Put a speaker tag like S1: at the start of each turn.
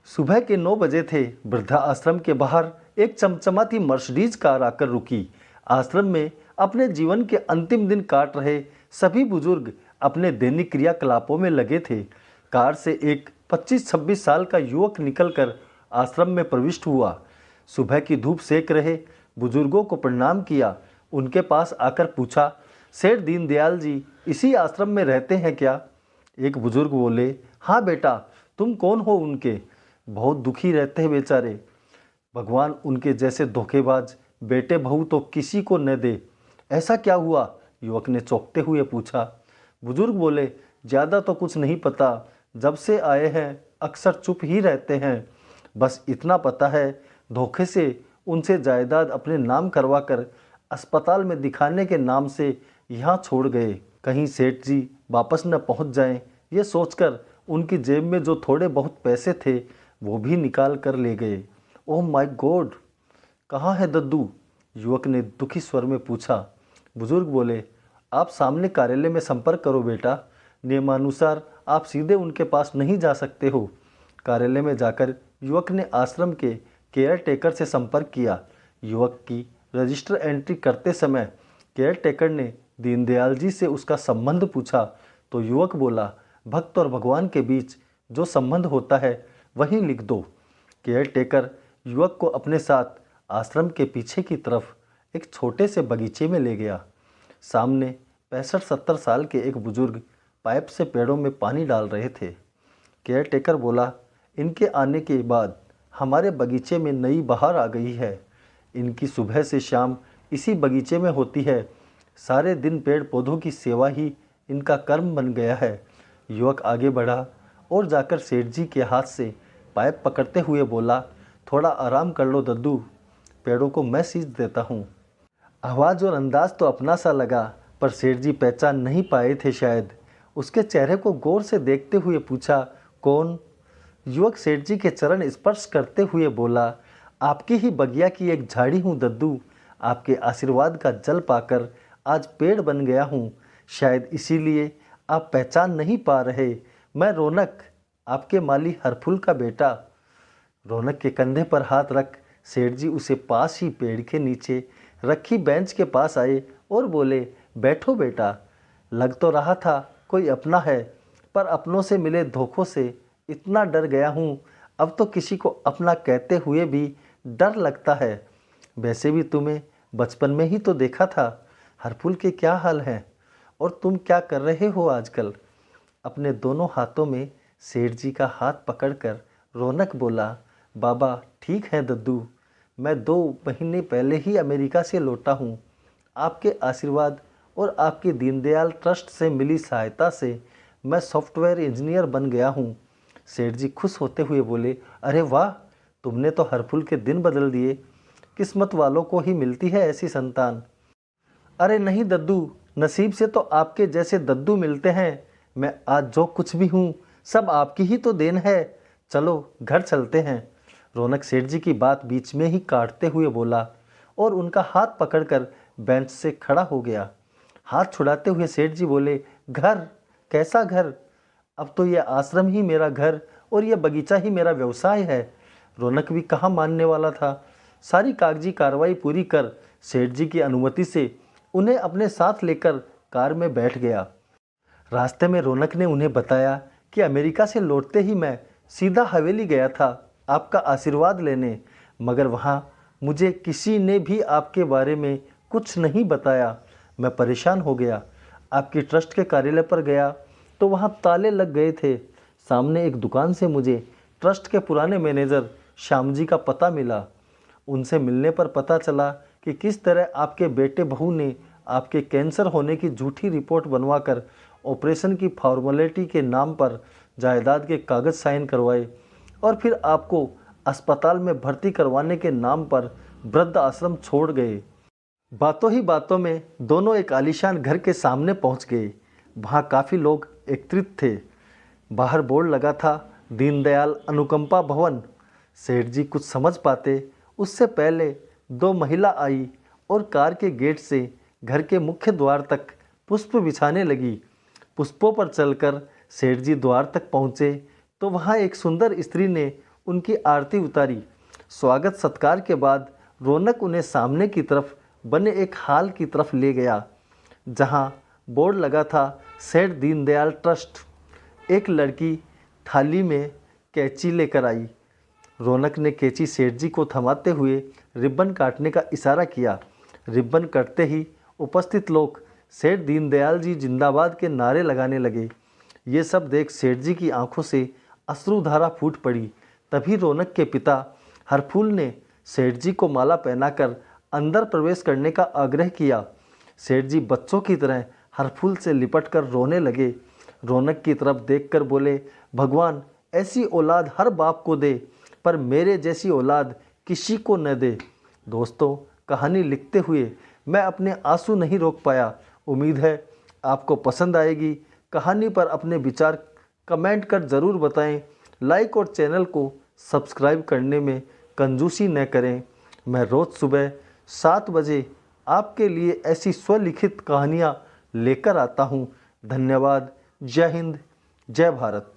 S1: सुबह के 9 बजे थे। वृद्धा आश्रम के बाहर एक चमचमाती मर्सिडीज कार आकर रुकी। आश्रम में अपने जीवन के अंतिम दिन काट रहे सभी बुजुर्ग अपने दैनिक क्रियाकलापों में लगे थे। कार से एक 25-26 साल का युवक निकलकर आश्रम में प्रविष्ट हुआ। सुबह की धूप सेक रहे बुजुर्गों को प्रणाम किया। उनके पास आकर पूछा, सेठ दीनदयाल जी इसी आश्रम में रहते हैं क्या? एक बुजुर्ग बोले, हाँ बेटा, तुम कौन हो उनके? बहुत दुखी रहते हैं बेचारे। भगवान उनके जैसे धोखेबाज बेटे बहू तो किसी को न दे। ऐसा क्या हुआ? युवक ने चौंकते हुए पूछा। बुजुर्ग बोले, ज़्यादा तो कुछ नहीं पता। जब से आए हैं अक्सर चुप ही रहते हैं। बस इतना पता है, धोखे से उनसे जायदाद अपने नाम करवाकर अस्पताल में दिखाने के नाम से यहाँ छोड़ गए। कहीं सेठ जी वापस न पहुँच जाएं, ये सोचकर उनकी जेब में जो थोड़े बहुत पैसे थे वो भी निकाल कर ले गए। ओह माय गॉड, कहाँ है दद्दू? युवक ने दुखी स्वर में पूछा। बुजुर्ग बोले, आप सामने कार्यालय में संपर्क करो बेटा। नियमानुसार आप सीधे उनके पास नहीं जा सकते हो। कार्यालय में जाकर युवक ने आश्रम के केयर टेकर से संपर्क किया। युवक की रजिस्टर एंट्री करते समय केयर टेकर ने दीनदयाल जी से उसका संबंध पूछा तो युवक बोला, भक्त और भगवान के बीच जो संबंध होता है वही लिख दो। केयर टेकर युवक को अपने साथ आश्रम के पीछे की तरफ एक छोटे से बगीचे में ले गया। सामने 65-70 साल के एक बुजुर्ग पाइप से पेड़ों में पानी डाल रहे थे। केयर टेकर बोला, इनके आने के बाद हमारे बगीचे में नई बहार आ गई है। इनकी सुबह से शाम इसी बगीचे में होती है। सारे दिन पेड़ पौधों की सेवा ही इनका कर्म बन गया है। युवक आगे बढ़ा और जाकर सेठ जी के हाथ से पाइप पकड़ते हुए बोला, थोड़ा आराम कर लो दद्दू, पेड़ों को मैं सींच देता हूँ। आवाज़ और अंदाज तो अपना सा लगा, पर सेठ जी पहचान नहीं पाए थे शायद। उसके चेहरे को गौर से देखते हुए पूछा, कौन? युवक सेठ जी के चरण स्पर्श करते हुए बोला, आपकी ही बगिया की एक झाड़ी हूँ दद्दू। आपके आशीर्वाद का जल पाकर आज पेड़ बन गया हूँ। शायद इसीलिए आप पहचान नहीं पा रहे। मैं रौनक, आपके माली हरफुल का बेटा। रौनक के कंधे पर हाथ रख सेठ जी उसे पास ही पेड़ के नीचे रखी बेंच के पास आए और बोले, बैठो बेटा। लग तो रहा था कोई अपना है, पर अपनों से मिले धोखों से इतना डर गया हूँ, अब तो किसी को अपना कहते हुए भी डर लगता है। वैसे भी तुम्हें बचपन में ही तो देखा था। हरफुल के क्या हाल है और तुम क्या कर रहे हो आजकल? अपने दोनों हाथों में सेठ जी का हाथ पकड़कर रौनक बोला, बाबा ठीक है दद्दू, मैं 2 महीने पहले ही अमेरिका से लौटा हूँ। आपके आशीर्वाद और आपकी दीनदयाल ट्रस्ट से मिली सहायता से मैं सॉफ्टवेयर इंजीनियर बन गया हूँ। सेठ जी खुश होते हुए बोले, अरे वाह, तुमने तो हरफुल के दिन बदल दिए। किस्मत वालों को ही मिलती है ऐसी संतान। अरे नहीं दद्दू, नसीब से तो आपके जैसे दद्दू मिलते हैं। मैं आज जो कुछ भी हूँ सब आपकी ही तो देन है। चलो घर चलते हैं। रौनक सेठ जी की बात बीच में ही काटते हुए बोला और उनका हाथ पकड़कर बेंच से खड़ा हो गया। हाथ छुड़ाते हुए सेठ जी बोले, घर? कैसा घर? अब तो यह आश्रम ही मेरा घर और यह बगीचा ही मेरा व्यवसाय है। रौनक भी कहाँ मानने वाला था। सारी कागजी कार्रवाई पूरी कर सेठ जी की अनुमति से उन्हें अपने साथ लेकर कार में बैठ गया। रास्ते में रौनक ने उन्हें बताया कि अमेरिका से लौटते ही मैं सीधा हवेली गया था आपका आशीर्वाद लेने, मगर वहाँ मुझे किसी ने भी आपके बारे में कुछ नहीं बताया। मैं परेशान हो गया। आपकी ट्रस्ट के कार्यालय पर गया तो वहाँ ताले लग गए थे। सामने एक दुकान से मुझे ट्रस्ट के पुराने मैनेजर श्याम जी का पता मिला। उनसे मिलने पर पता चला कि किस तरह आपके बेटे बहू ने आपके कैंसर होने की झूठी रिपोर्ट बनवाकर ऑपरेशन की फॉर्मेलिटी के नाम पर जायदाद के कागज़ साइन करवाए और फिर आपको अस्पताल में भर्ती करवाने के नाम पर वृद्ध आश्रम छोड़ गए। बातों ही बातों में दोनों एक आलीशान घर के सामने पहुंच गए। वहां काफ़ी लोग एकत्रित थे। बाहर बोर्ड लगा था, दीनदयाल अनुकंपा भवन। सेठ जी कुछ समझ पाते उससे पहले 2 महिला आई और कार के गेट से घर के मुख्य द्वार तक पुष्प बिछाने लगी। पुष्पों पर चलकर सेठ जी द्वार तक पहुँचे तो वहाँ एक सुंदर स्त्री ने उनकी आरती उतारी। स्वागत सत्कार के बाद रौनक उन्हें सामने की तरफ बने एक हॉल की तरफ ले गया, जहां बोर्ड लगा था सेठ दीनदयाल ट्रस्ट। एक लड़की थाली में कैंची लेकर आई। रौनक ने कैंची सेठ जी को थमाते हुए रिबन काटने का इशारा किया। रिबन कटते ही उपस्थित लोग सेठ दीनदयाल जी जिंदाबाद के नारे लगाने लगे। ये सब देख सेठ जी की आंखों से अश्रुधारा फूट पड़ी। तभी रौनक के पिता हरफूल ने सेठ जी को माला पहनाकर अंदर प्रवेश करने का आग्रह किया। सेठ जी बच्चों की तरह हरफूल से लिपटकर रोने लगे। रौनक की तरफ देखकर बोले, भगवान ऐसी औलाद हर बाप को दे, पर मेरे जैसी औलाद किसी को न दे। दोस्तों, कहानी लिखते हुए मैं अपने आंसू नहीं रोक पाया। उम्मीद है आपको पसंद आएगी। कहानी पर अपने विचार कमेंट कर ज़रूर बताएं। लाइक और चैनल को सब्सक्राइब करने में कंजूसी न करें। मैं रोज़ सुबह 7 बजे आपके लिए ऐसी स्वलिखित कहानियाँ लेकर आता हूँ। धन्यवाद। जय हिंद, जय भारत।